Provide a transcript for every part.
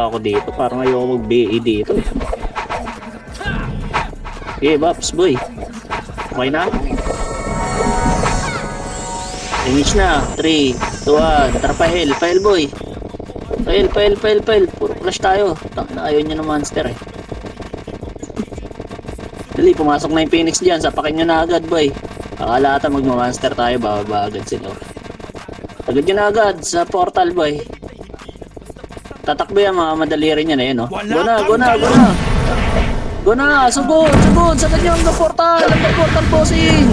ako dito. Parang ayoko mag-BA dito. Okay, Bops, boy. Okay na? Finish na. 3, 2, 1. Tara, pail. Pail, boy. Pail. Puro flash tayo. Ayaw nyo ng monster eh. Dali, pumasok na yung Phoenix dyan. Sapakin nyo na agad, boy. Akala ata magmamonster tayo. Bababa agad sila. Agad nyo na agad sa portal, boy. Tatakbo yan, mga madali rin yan eh, no? Go na, sugod, sagad nyo ang portal, bossing.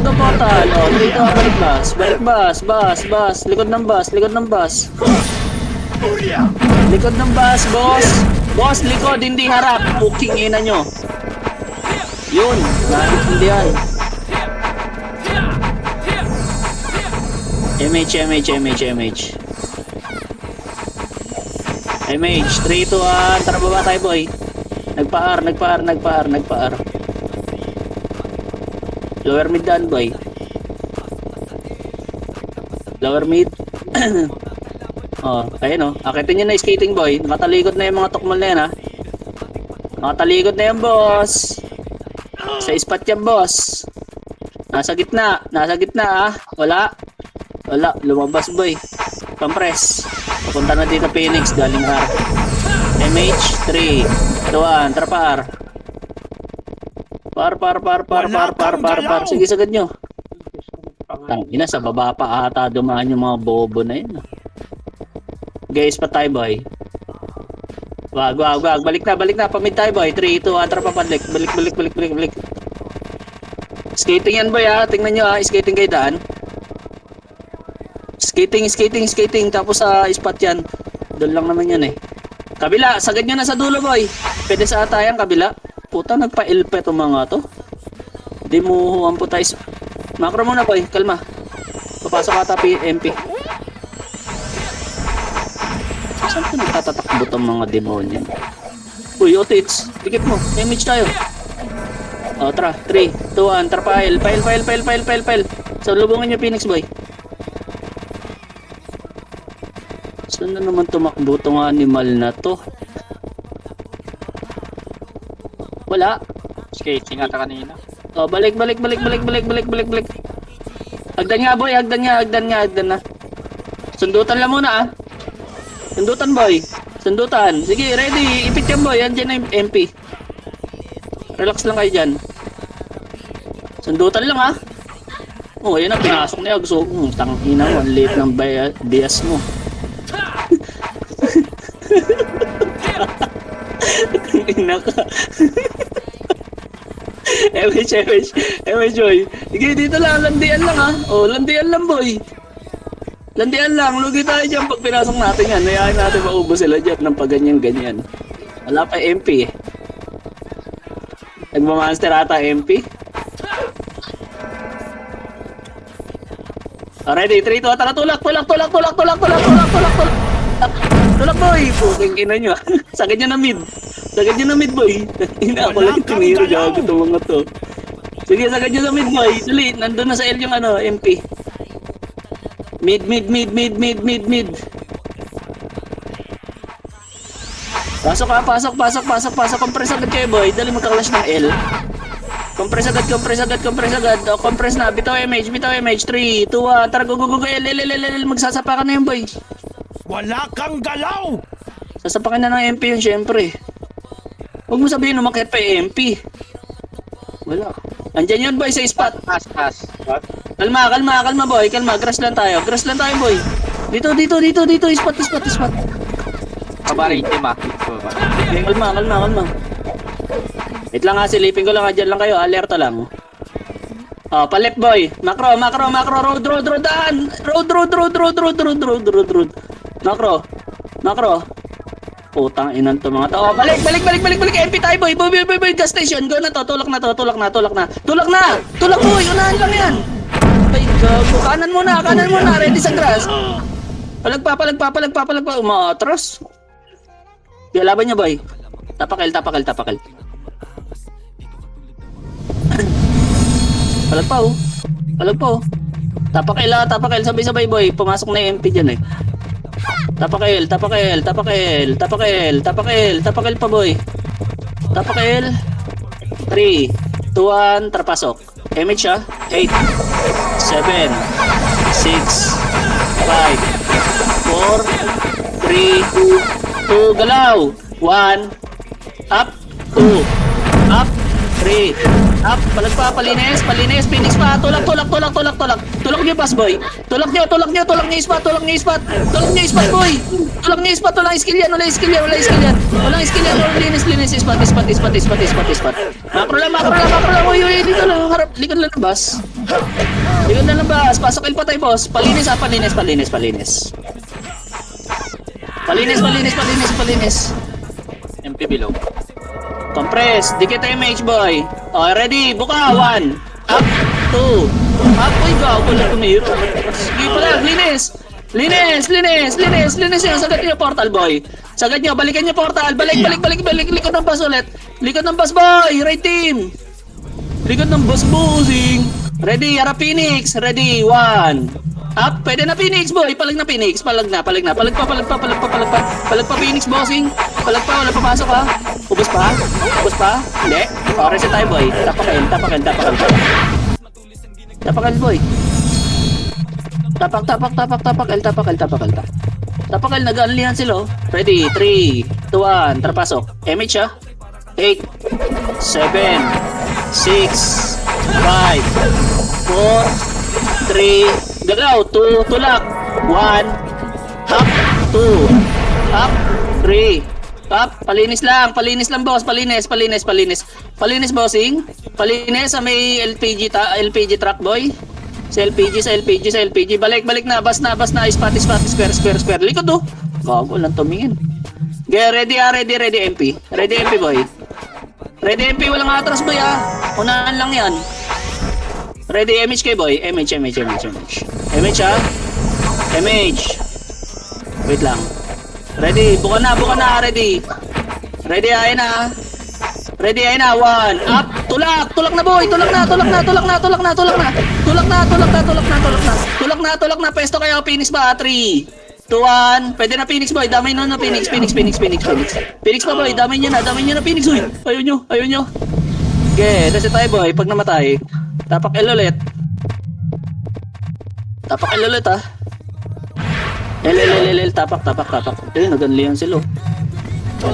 Ang portal, o, dito ang balik bus, likod ng bus. Likod ng bus, boss. Boss, likod, hindi harap, puking ina nyo. Yun, naintindihan. MH, 3, 2, 1, tara baba tayo, boy. Nagpa-R. Lower mid daan, boy. Lower mid. Oh, ayun oh. Akitin nyo na skating, boy. Nakatalikod na yung mga tukmal na yan, ha. Nakatalikod na yan, boss. Sa spot yan, boss. Nasa gitna, ha. Wala, lumabas, boy. Compress. Papunta na dito Phoenix, galing R. MH, 3, 2, 1, tara pa R. Par. Sige, sagad nyo. Tangina, sa baba pa ata dumaan yung mga bobo na yun. Guys, pa tayo, boy. Wag. Balik na. Pamid tayo, boy. 3, 2, 1, tara pa balik. Balik. Skating yan, boy, ha. Tingnan nyo, ha. Skating kayo daan. Skating. Tapos sa spot yan. Doon lang naman yan, eh. Kabila, sagad nyo na sa dulo, boy. Pwede sa atayan, kabila. Puta, nagpa-ilpe itong mga to. Dimuhuan po tayo. Macro muna, boy. Kalma. Papasok ata MP. Saan ko nagtatatakbo itong mga demonyo? Uy, Otits. Dikit mo. Damage tayo. O, tara. 3, 2, 1. Tara, pail. So, lubungin nyo, Phoenix, boy. Saan na naman tumakbo itong animal na to? Wala. Skating ata kanina. Oh, balik. Hagdan nga, boy. Hagdan na. Sundutan lang muna, ah. Sundutan, boy. Sige, ready. Ipit yan, boy. Yan dyan na yung MP. Relax lang kayo dyan. Sundutan lang, ah. Oh, yan na. Pinasok na yung agso. Tangina mo. Ang late ng bias mo. Ina ka. MH, boy. Sige, dito lang. Landian lang, ha. Oh, landian lang, boy. Landian lang. Lugi tayo dyan pag pinasok natin yan. Nayayain natin maubos sila dyan ng paganyan-ganyan. Wala pa MP, eh. Nagmamonster ata MP. Ready, 3, 2, tara, tulak, boy. Puking ina nyo. Sagad nyo na mid, boy. Ina ako lang tiniro, gago itong mga to. Sige, sagad nyo na mid, boy. Dali, nandun na sa L yung MP. Mid. Pasok. Compress agad kayo, boy. Dali magka-clash ng L. Compress agad. O, compress na. Bitaw MH. 3, 2, 1. Tara, go. L. Magsasapakan na yun, boy. Wala kang galaw! Sasapakin na ng MP yun, syempre. Huwag mo sabihin umakyat pa yung MP. Wala. Andyan yun, boy, sa spot. Pass. Kalma, boy. Grass lang tayo, boy. Dito. Spot. Kabarin team, ah. Okay, kalma. Wait lang nga, silipin ko lang. Dyan lang kayo, alerta lang. Oh, palip, boy. Macro. Road. Daan. Road. Macro. Putang inan to mga to. Oh, balik. MP tayo, boy. Boy. Gas station. Go na to. Tulak na. Tulak, boy. Unahan lang yan. Ay, gago. Kanan muna. Ready sa grass. Palagpa. Umaatras. Laban niya, boy. Tapakil. Palagpa, oh. Tapakil. Sabay-sabay, boy. Pumasok na yung MP dyan, eh. Tapak-L, tapak-L, tapak-L, tapak-L, tapak-L, tapak-L pa boy. Tapak-L. 3, 2, 1, terpasok. Image siya. 8, 7, 6, 5, 4, 3, 2, galaw. 1, up, 2, up, 3, up, palagpa, palinis, palinis, Phoenix pa, tulak, tulak, tulak, tulak, tulak. Tulak niyo, pass boy. Tulak niyo, tulak niyo, tulak niyo, ispat, tulak niyo, ispat. Tulak niyo, ispat boy. Tulak niyo, ispat, walang skill yan, walang skill yan, walang skill yan. Walang skill yan, walang linis, linis, ispat, ispat, ispat, ispat, ispat, ispat. Makro lang, makro lang, makro lang. Uy, uy, dito lang, harap, likod lang ng bus. Likod lang ng bus, pasok il pa tayo, boss. Palinis, palinis, palinis, palinis. Palinis, palinis, palinis, palinis. MP below. Compress, dikit tayo mage boy. Okay, ready, buka, 1, up, 2, up, uy, gago lang tumiro. Sige pala, linis. Linis, linis, linis, linis yun. Sagad nyo portal boy. Sagad nyo, balikan nyo portal. Balik, balik, balik, balik. Likod ng bus ulit. Likod ng bus boy, right team. Likod ng bus bossing. Ready, Yara Phoenix. Ready, 1, up, pwede na Phoenix boy. Palag na Phoenix, palag na, palag na. Palag pa, palag pa, palag pa, palag pa. Palag pa Phoenix bossing. Palag pa, wala papasok ha. Ubus pa? Ubus pa? Hindi. O, reset tayo boy. Tapakin, tapakin, tapakin. Tapakin boy. Tapak, tapak, tapak, tapak, L, tapak, L, tapak, L, tapak. Tapak, L, nag-anlihan sila. Ready, 3, 2, 1, terpasok. MH ha. 8, 7, 6, 5, 4, 3, galaw, 2, tulak, 1, up, 2, up, 3, up, palinis lang boss, palinis, palinis, palinis. Palinis bossing, palinis sa may LPG truck boy. Sa LPG, sa LPG, sa LPG, balik, balik na, bas na, spot, spot, square, square, square. Likod oh. Gago lang tumingin. Okay, ready ready, ready MP. Ready MP boy. Ready MP, walang atras boy ah. Unahan lang yan. Ready MH boy. MH, MH, MH, MH. MH ha. MH. Wait lang. Ready, buka na, ready. Ready, ayun na. Ready, ayun na, 1, up, tulak, tulak na boy, tulak na, tulak na, tulak na, tulak na, tulak na. Tulak na, tulak na, tulak na, tulak na. Tulak na, tulak na, pesto kayo, Phoenix ba? 3, 2, 1, pwede na Phoenix boy, damay nun na Phoenix, Phoenix, Phoenix, Phoenix, Phoenix. Phoenix pa boy, damay nyo na Phoenix, uy. Ayaw nyo, ayaw nyo. Okay, reset tayo boy, pag namatay. Tapak L ulit. Tapak L ulit ah. L, tapak, tapak, tapak. Eh, naganlihan sila.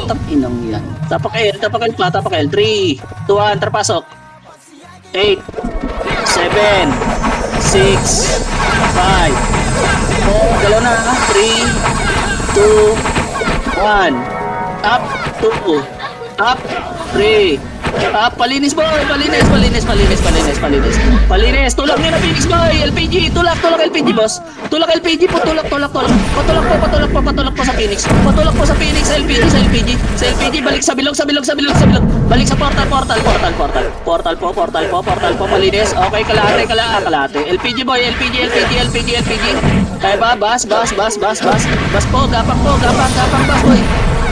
Tap inang yan. Tapak L pa, tapak L. 3, 2, 1, terpasok. 8, 7, 6, 5, 4, galaw na. 3, 2, 1, up, 2, up, 3, up, palinis boy, palinis, palinis, palinis, palinis, palinis. Palinis, tulak nyo na Phoenix boy, LPG, tulak, tulak LPG boss. Tulak LPG po, tulak, tulak, tulak. Patulak po, patulak po, patulak po sa Phoenix. Patulak po sa Phoenix, sa LPG, sa LPG. Sa LPG, balik sa bilog, sa bilog, sa bilog, sa bilog. Balik sa portal, portal, portal, portal. Portal po, portal po, portal po, malinis. Okay, kalahati, kalahati. LPG boy, LPG, LPG, LPG, LPG. Kaya ba, bas, bas, bas, bas, bas. Bas po, gapang, gapang, bas boy.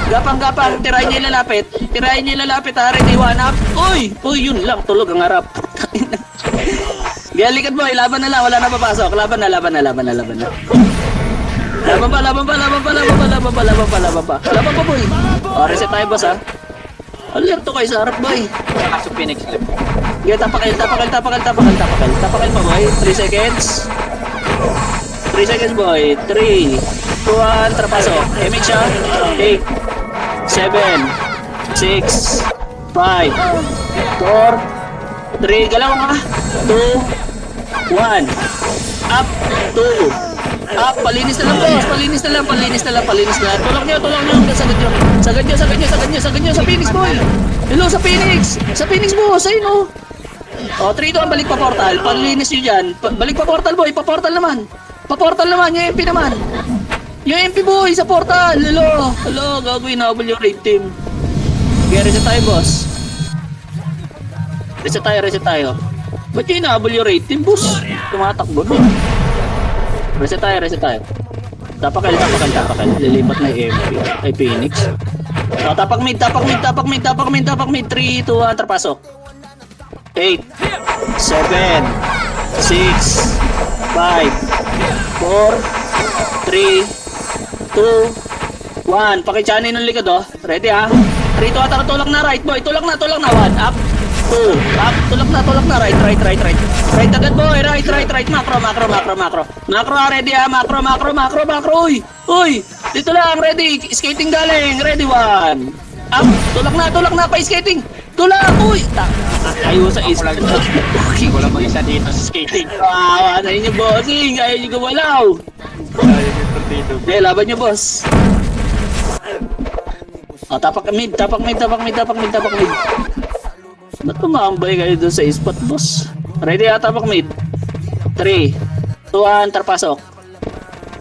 Gapang, gapang, tirahin niyo lalapit. Tirahin niyo lalapit, ha, ready, 1 up. Uy, uy, yun lang, tulog ang harap. Galikad boy, laban na lang, wala na papasok. Laban na, laban na, laban na, laban na. Laban pa, laban pa, laban pa, laban pa, laban pa, laban pa, laban pa. Laban pa boy. O, reset tayo boss ha. Alerto kayo sa harap boy. Kaso Phoenix left. Okay, tapakil, tapakil, tapakil, tapakil, tapakil. Tapakil pa boy, 3 seconds. 3 seconds boy, 3, 2, 1, terpasok. MH ha. 8, 7, 6, 5, 4, 3, galaw nga. 2, 1, up, 2, up, palinis na lang boss, palinis na lang, palinis na lang, palinis na lang. Tulak nyo, sagad nyo, sagad nyo, sagad nyo, sagad nyo, sagad nyo, sa Phoenix boy. Hello, sa Phoenix boss, ayun o. O, 3, 2, 1, balik pa portal, palinis nyo dyan. Balik pa portal boy, pa portal naman. Pa portal naman, yung MP naman. Yung MP boy, sa portal, hello. Hello, gagawin na, yung raid team. Okay, reset tayo boss. Reset tayo. Ba't yung inaabol yung raid team boss? Tumatakbo no. Reset tayo. Tapakal. Lilipat na yung MP. Ay, Phoenix. O, tapak mid. 3, 2, 1, terpasok. 8, 7, 6, 5, 4, 3, 2, 2, 1. Pakichanin ng likod, oh. Ready, ha? 3, 2, atara, tulak na, right, boy. Tulak na, 1. Up, 2, up, tulak na, right. Right agad, boy. Right. Macro. Macro, ready, ha? Macro. Uy. Dito lang, ready. Skating galing. Ready, 1. Up, tulak na, pa skating. Tulak, uy. Ayaw sa is. Wala mag isa dito sa skating. Ano yun yung bossing? Ayaw nyo gumalaw. Ayaw yung tornado. Okay, laban nyo, boss. Tapak mid. Ba't tumambay kayo doon sa spot, boss? Ready, tapak mid. 3, 2, 1, tarpasok.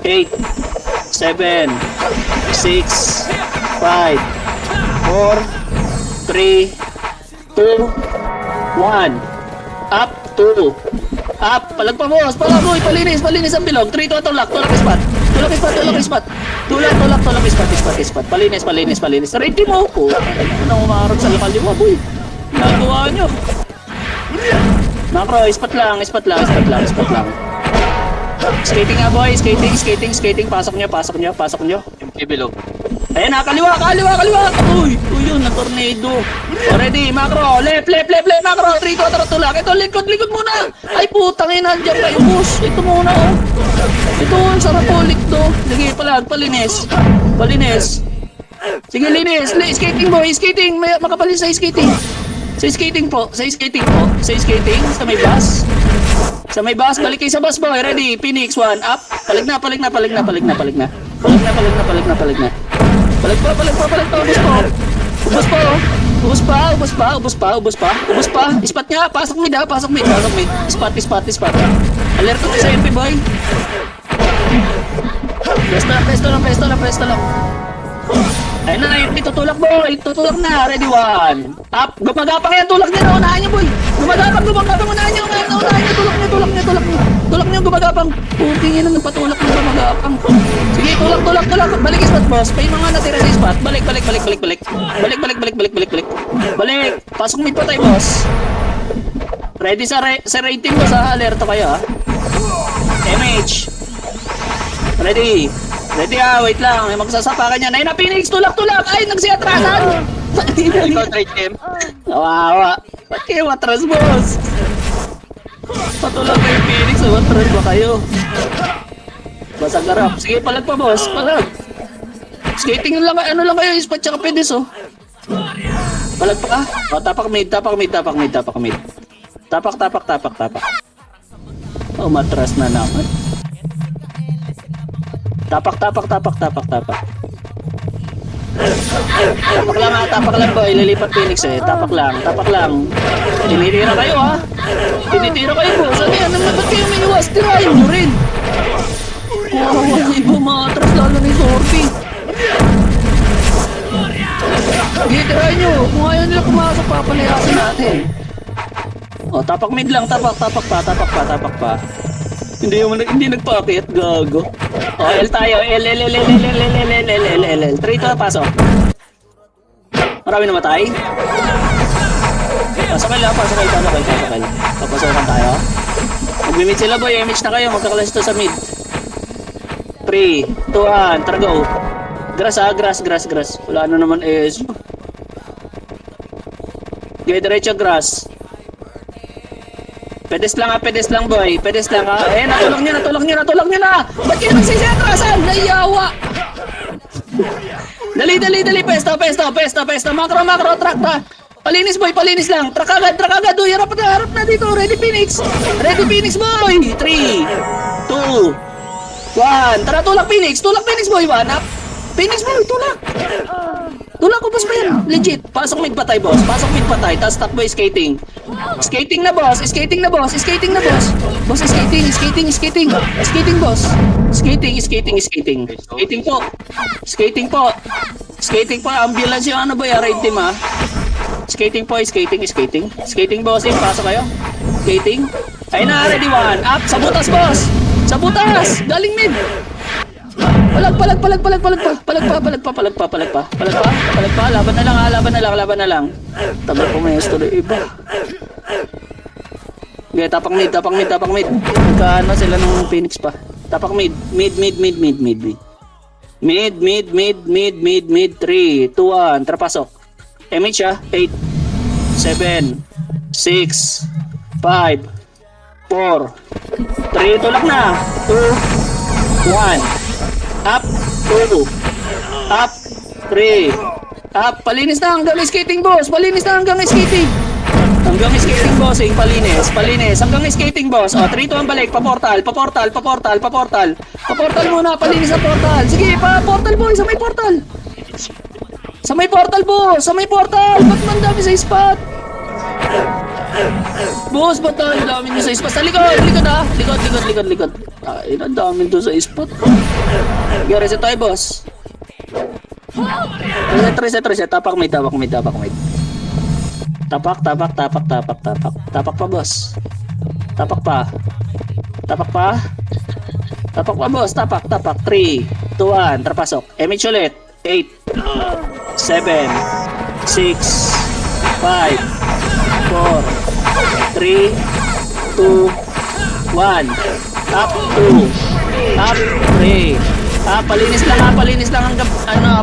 8, 7, 6, 5, 4, 3, 2, 1. Up, 2. Up, palag pa, boss. Boy. Palinis ang bilog. 3, 2, tulak spot. Tulak spot. Palinis. Ready mo ko. Ano umarap sa lokal mo, boy? Nagawa nyo. Macro, spot lang. Skating nga, boy. Skating. Pasok nyo. MP below. Ayan na, kaliwa. Uy, yun, na tornado. Ready, macro. Left, macro. 3, 2, tara, tulak. Ito, likod muna. Ay, putang ina, nandiyan kayo, boss. Ito muna, oh. Ito, ang sarap po, likdo. Lagi, palinis. Sige, linis. Skating, boy. Skating. Makapalis sa skating. Sa skating. Sa may bus. Balik kayo sa bus, boy. Ready, Phoenix, 1. Up. Palig na. Palig pa. Ubus pa. Ispat niya. Pasok mid. Ispat. Alerto ka sa MP, boy. Presto lang. Ayun na, MP, tutulak, boy. Ready, 1. Up. Gumagapang yan. Tulak niya. Unahan niya, boy. Gumagapang. Unahan niya. Tulak niya. Gumagapang. Puking yun. Nagpatulak ng gumagapang. Sige, tulak. Balik spot, boss. Pa yung mga natira sa spot. Balik. Balik. Pasok mid pa tayo, boss. Ready sa rating, boss, ha? Alerto kayo, ha? MH. Ready, wait lang. May magsasapakan yan. Ayun na, Phoenix. Tulak. Ay, nagsiatrasan. Ikaw, trade team. Kawawa. Ba't kayo matras, boss? Patulak kayo, Phoenix. Matras ba kayo? Basag harap. Sige, palag pa, boss. Palag. Skating lang. Ano lang kayo? Spot tsaka pedis, oh. Palag pa. Tapak mid. Tapak. Oh, matras na naman. Tapak. Tapak lang, boy. Lilipat Phoenix, eh. Tapak lang. Tinitira kayo, ha? Boss. Ano yan? Ba't kayo may iwas? Tirahin nyo rin. Iba matras, lalo ni Sorby. Tirahin nyo. Kung ayaw nila pumasok, papalayasin natin. Tapak mid lang. Tapak pa. Hindi nagpakit, gago. L tayo. L. 3, 2, pasok. Marami namatay. Pasokal. Papasokan tayo. Mag-mid sila, boy. MH na kayo. Magkakalas ito sa mid. 3, 2, 1. Tara, go. Grass. Wala na naman AS. Okay, diretso grass. Pedes lang, boy. Natulak nyo na. Ba't kayo nagsisiatrasan? Nahiyawa. Dali. Pesto. Macro, trakta. Palinis, boy. Lang. Trak agad. Uy, harap na dito. Ready, Phoenix, boy. 3, 2, 1. Tara, tulak, Phoenix, boy. 1 up. Phoenix, boy, tulak. Tulak ko, boss, pa yan. Legit. Pasok mid pa tayo, boss. Tapos takbo skating. Skating na, boss. Boss, skating. Boss. Skating po. Ambulance yung ano, boy. Raid team, ha. Skating, boss. Pasok kayo. Skating. Ayun na, ready, 1. Up. Sa butas, boss. Galing mid. Palag pa. Laban na lang. Tagal po may tuloy iba. Okay, tapak mid. Magkaano sila ng Phoenix pa. Tapak mid. Mid, 3, 2, 1. Tara, pasok. MH ah. 8, 7, 6, 5, 4, 3. Tulak na. 2, 1. Up, 2. Up, 3. Up. Palinis na hanggang skating, boss. Palinis na hanggang skating. Hanggang skating, bossing. Palinis. Hanggang skating, boss. O, 3, 2, 1, balik. Paportal muna. Palinis na portal. Sige, portal, boy. Sa may portal, boss. Ba't man dami sa spot? Boss, ba't ang dami nyo sa spot? Sa likod, ha? Likod. Ay, ang dami doon sa spot. Sige, reset tayo, boss. Reset. Tapak mid. Tapak pa, boss. Tapak pa, boss. Tapak. 3, 2, 1. Terpasok. MH ulit. 8, 7, 6, 5, 4, 3, 2, 1. Up, 2. Up, 3. Palinis lang hanggang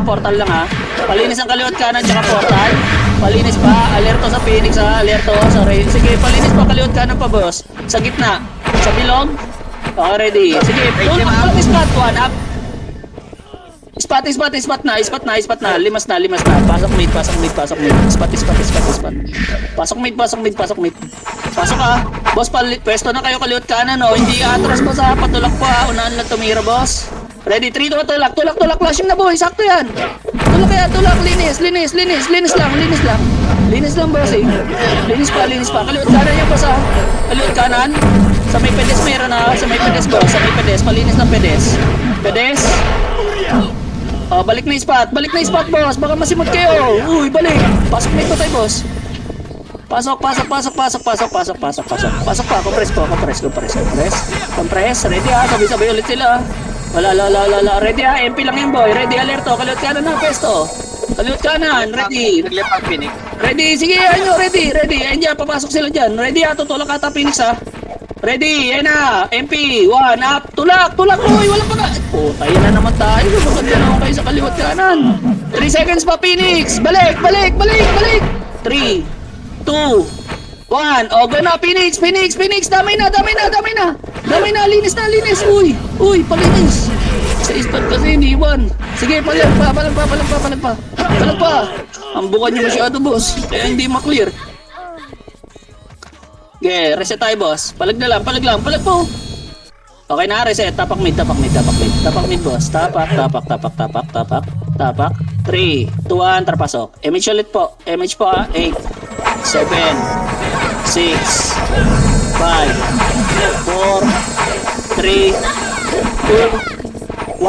portal lang ha. Palinis ang kaliwat kanan tsaka portal. Palinis pa, alerto sa Phoenix ha, alerto sa Rain. Sige, palinis pa kaliwat kanan pa, boss. Sa gitna, sa bilog. Okay, ready. Sige, spot 1 up. Spot na. Limas na. Pasok mid. Spot. Pasok mid. Pasok ka. Boss, pwesto na kayo kaliwat kanan, no. Hindi atras mo sa patulak pa. Unahan lang tumira, boss. Ready, 3, 2, tulak, flashing na, boy. Sakto yan. Tulak, linis lang, boss, eh. Linis pa. Kaliwat kanan yan, boss, ha. Kaliwat kanan. Sa may pedes, meron na. Sa may pedes, boss. Malinis ng pedes. Oh, balik na yung spot, boss. Baka masimot kayo. Uy, balik. Pasok na ito tayo, boss. Pasok pa. Compress. Ready ha. Sabay ulit sila. Wala. Ready ha. MP lang yan, boy. Ready, alerto. Kaliwat kanan na, pesto. Kaliwat kanan. Ready. Naglip ang Phoenix. Ready. Sige, ready. Ayun dyan, papasok sila dyan. Ready ha. Tutulak ata Phoenix ha. Ready, yan na. MP, 1 up. Tulak, boy. Wala pa na. Puta, yan na naman tayo. Maganda naman kayo sa kaliwat kanan. 3 seconds pa, Phoenix. Balik. 3, 2, 1. O, go na, Phoenix. Damay na. Linis. Uy, palinis. Sa spot kasi hindi iwan. Sige, palag pa. Ang bukan niyo masyado, boss. Kaya hindi maklear. Okay, reset tayo, boss. Palag po. Okay na, reset. Tapak mid, boss. Tapak. 3, 2, 1, terpasok. MH ulit po. MH po, ha. 8, 7, 6, 5, 4, 3, 2, 1.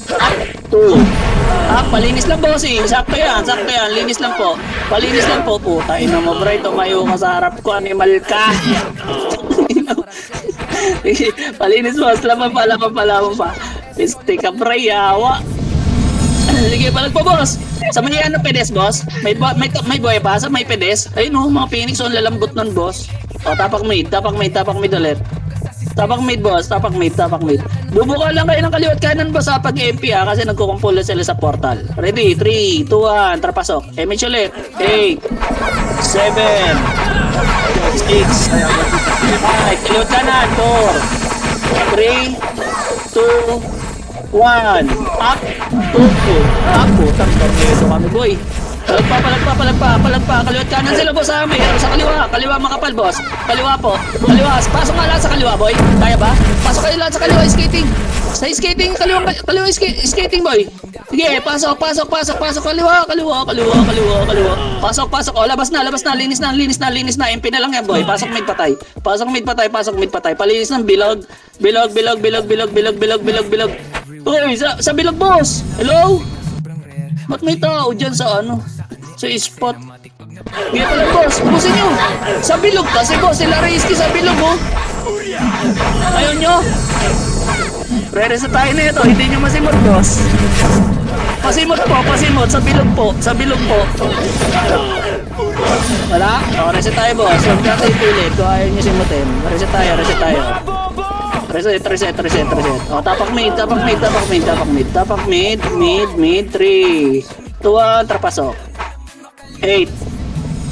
Up, 2. Palinis lang, boss, eh. Sakto yan. Linis lang po. Puta, ina mo, bro. Tumayo ka sa harap ko. Animal ka. Palinis, boss. Laman pa. Piste ka, bro. Yawa. Sige, palag po, boss. Sa mga yan ng pedes, boss. May boy pa. Sa may pedes. Ayun, no. Mga Phoenix, on lalambot nun, boss. O, tapak mid ulit. Tapak mid, boss. Bubuka lang kayo ng kaliwat kanan, boss, sa pag-MP, ha, kasi nagkukumpula sila sa portal. Ready, 3, 2, 1, terpasok. MH ulit. 8, 7, 6, 5, kaliwat kanan, 4, 3, 2, 1, up, 2, up, putang tornado kami, boy. Palag pa. Kaliwat kanan sila, boss, ha. May sa kaliwa makapal, boss. Kaliwa. Pasok nga lang sa kaliwa, boy. Kaya ba? Pasok kayo lang sa kaliwa, skating. Sa skating, kaliwa skating, boy. Sige, pasok. Kaliwa. Pasok. O, labas na. Linis na. MP na lang yan, boy. Pasok mid patay. Palinis ng bilog. Uy, sa bilog, boss. Hello? Ba't may tao dyan sa sa spot? Hindi pala, boss. Busin nyo. Sa bilog kasi, boss. Sila Rizky sa bilog, oh. Ayaw nyo. Re-reset tayo na ito. Hindi nyo masimot, boss. Pasimot. Sa bilog po. Wala? O, reset tayo, boss. Huwag natin ipilit. Kung ayaw nyo simutin. Reset tayo. Reset. O, tapak mid. 3, 2, 1, trapasok. 8,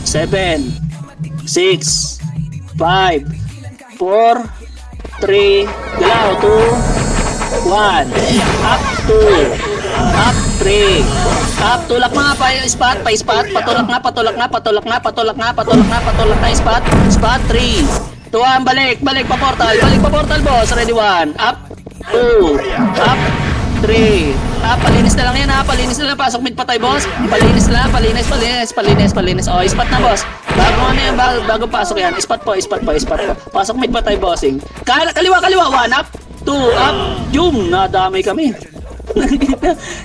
7, 6, 5, 4, 3, galaw, 2, 1, up, 2, up, 3, up, tulak mga pa, spot, patulak na, spot, 3, 2, 1, balik, pa portal, boss, ready, 1, up, 2, up, 3, up, palinis na lang yan ha, pasok mid patay, boss, palinis, o, spot na, boss, bago pasok yan, spot po, pasok mid patay, bossing, kaliwa, 1, up, 2, up, yung, nadamay kami.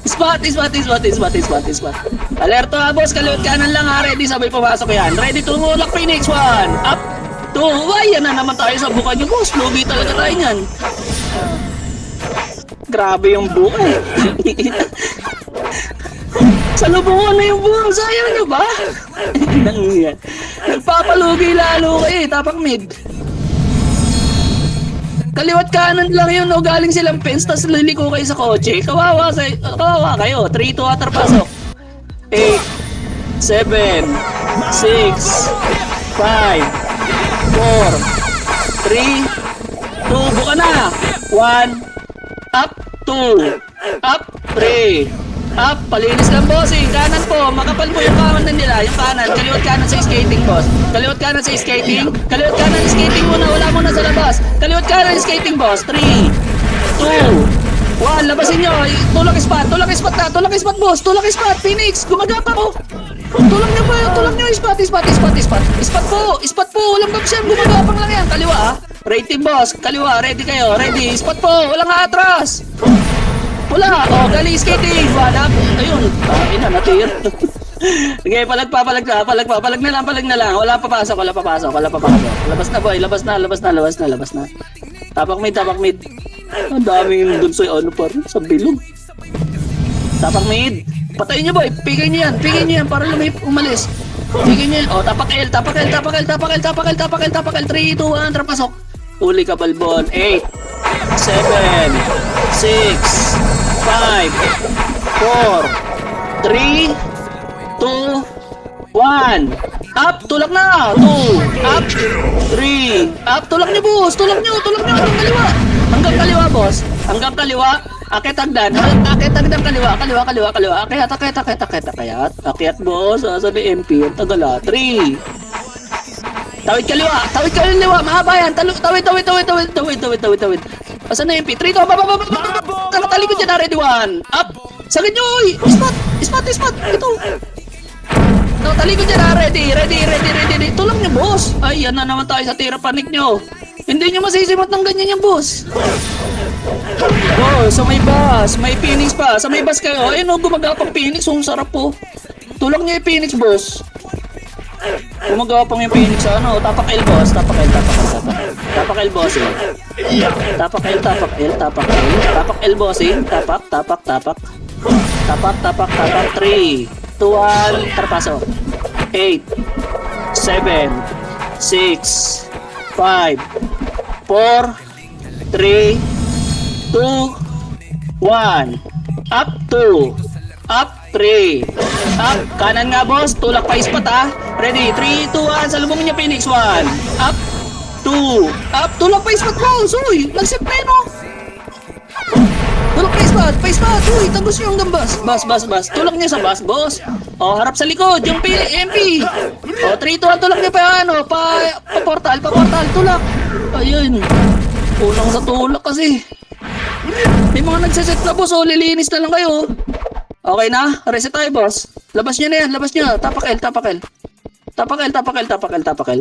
Spot. Alerto ha, boss, kaliwat kanan lang ha, ready, sabay pumasok yan, ready, tumulak, Phoenix, 1, up, 2, yan na naman tayo sa buka nyo, boss, lugi talaga tayo nyan. Grabe yung buka. Salubungan na yung buka, sayang nyo ba? Nagpapalugi lalo kayo, tapak mid. Kaliwat kanan lang yun, o galing silang fence, tas liliko kayo sa kotse. Kawawa kayo. 3, 2, atar pasok. 8, 7, 6, 5, 4, 3, 2, buka na. 1, up, 2, up, 3, up, palinis lang, bossing. Kanan po, makapal po yung kanan nila, yung kanan. Kaliwat kanan sa skating, boss. Kaliwat kanan skating muna, wala muna sa labas. Kaliwat kanan skating, boss. 3, 2, 1, labasin nyo. Tulak spot, boss. Tulak spot, Phoenix, gumagapa ko. Tulak nyo, spot po, walang babsyan, gumagapang lang yan. Kaliwa, rating, boss, kaliwa, ready kayo, ready, spot po, walang atras. Wala, galing skating, wala, ayun, natir. Sige, palag na lang, wala papasok. Labas na, boy, labas na. Tapak mid. Ang daming dun sa sa bilog. Tapak mid. Patayin nyo, boy, pigay nyo yan, para umalis. Pigay nyo yan, tapak L, 3, 2, 1, trapasok. Uli ka, balbon, 8, 7, 6, 5, 4, 3, 2, 1, up, tulak na, 2, up, 3, up, tulak nyo, boss, hanggang kaliwa, boss, akit hagdan kaliwa, akyat, boss, sabi MP, ang tagala, 3, tawid kaliwa, mahaba yan, tawid, asan na MP, 3, nakatalikod dyan na, ready, 1, up, sagad nyo, spot, ito, talikod dyan na, ready, tulak nyo, boss, ay, yan na naman tayo sa tira panik nyo, hindi nyo masisimot ng ganyan yung boss. Oh, sa may bus, may Phoenix pa. Sa may bus kayo, ayun o, gumagapang Phoenix, ang sarap po. Tulak niya yung Phoenix, boss. Gumagapang yung Phoenix, tapak L, boss, tapak L, boss, tapak L, boss, tapak, 3, 2, 1, tarpasok, 8, 7, 6, 5, 4, 3, 2, 1, up, 2, up, 3, up, kanan nga, boss, tulak pa ispat, ready, 3, 2, 1, salubungin niya, Phoenix, 1, up, 2, up, tulak pa ispat, boss, uy, nag-set na yun, tulak pa ispat, uy, tagos niyo hanggang bus, tulak niya sa bus, boss, harap sa likod, yung MP, 3, 2, 1, tulak niya pa portal, tulak, ayun, kulang sa tulak kasi. May mga nagsaset na, boss, lilinis na lang kayo. Okay na? Reset tayo, boss. Labas nyo na yan, tapak L.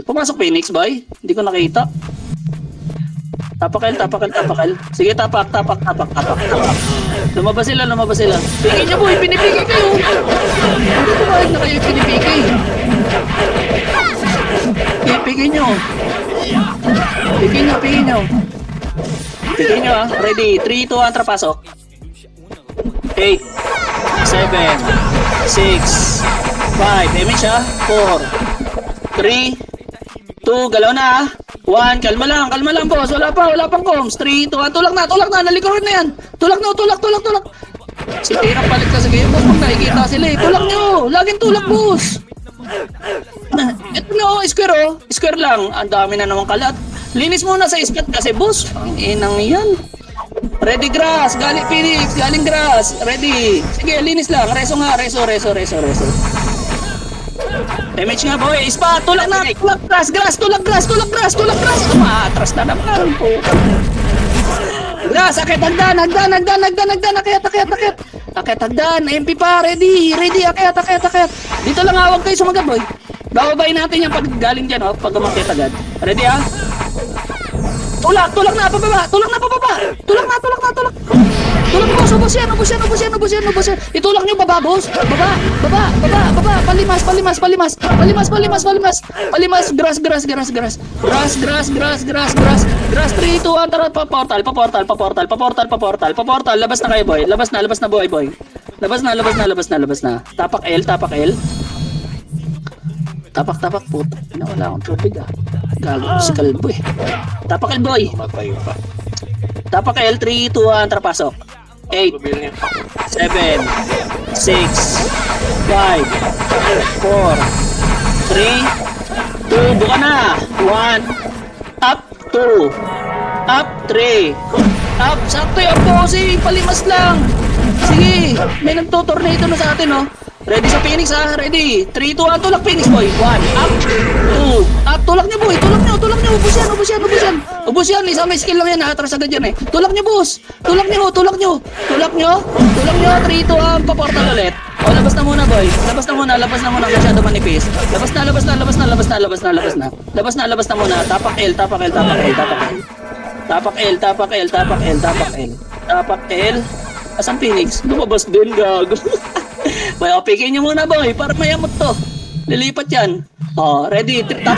Pumasok, Phoenix, boy. Hindi ko nakita. Tapak L. Sige, tapak. Lumabas sila. Pigay nyo, boy, pinipigay kayo. Hindi ko kahit na kayo pinipigay. Pigay nyo. Pigay nyo, ready, 3, 2, 1, trapasok. 8, 7, 6, 5, damage 4, 3, 2, galaw na, 1, kalma lang, boss. Wala pang comms. 3, 2, 1, tulak na, nalikuran na yan. Tulak. Si Tira palit ka sa game, boss. Pag nakikita sila eh. Tulak nyo, laging tulak, boss. Ito na, square lang. Ang dami na naman kalat. Linis muna sa ispat kasi, boss. Ang inang yan. Ready grass, galing Phoenix, galing grass. Ready. Sige, linis lang. Reso. Damage nga boy, ispa, tulak grass. Atras na naman po. Grass, akit hagdan, akit. Akit hagdan, MP pa, ready, akit. Dito lang awag kayo sumagat boy. Bababain natin yan pag galing dyan, oh, pag umakit agad. Ready ah? Tulak na pababa. Tulak. Tulak boss, ubos yan. Itulak nyo baba, boss. Baba. Palimas. Grass. Grass 3, 2, 1, tara, pa-portal. Labas na kayo, boy. Labas na, boy. Labas na. Tapak L. Tapak, puta. Wala akong tubig, ah. Gago, si Kalbo, eh. Tapak L, boy. Matay pa. Tapak L, 3, 2, 1, tara, pasok. 8, 7, 6, 5, 4, 3, 2, buka na. 1, up, 2, up, 3, up, sakto yung bossing, palimas lang. Sige, may nagtutornado na sa atin, oh. Ready sa Phoenix, ha? Ready. 3, 2, 1, tulak Phoenix, boy. 1, up, 2, up, tulak niyo, boy. Tulak niyo. Ubus yan. Isa may skill lang yan, ha? Atras agad yan, eh. Tulak niyo, boss. Tulak niyo. 3, 2, 1, paportal ulit. O, labas na muna, boy. Labas na muna. Masyado manipis. Labas na muna. Tapak L. Asan Phoenix? Lumabas din, gago. Boy, pikin nyo muna, boy. Para mayamot to. Lilipat yan. O, ready. Tapak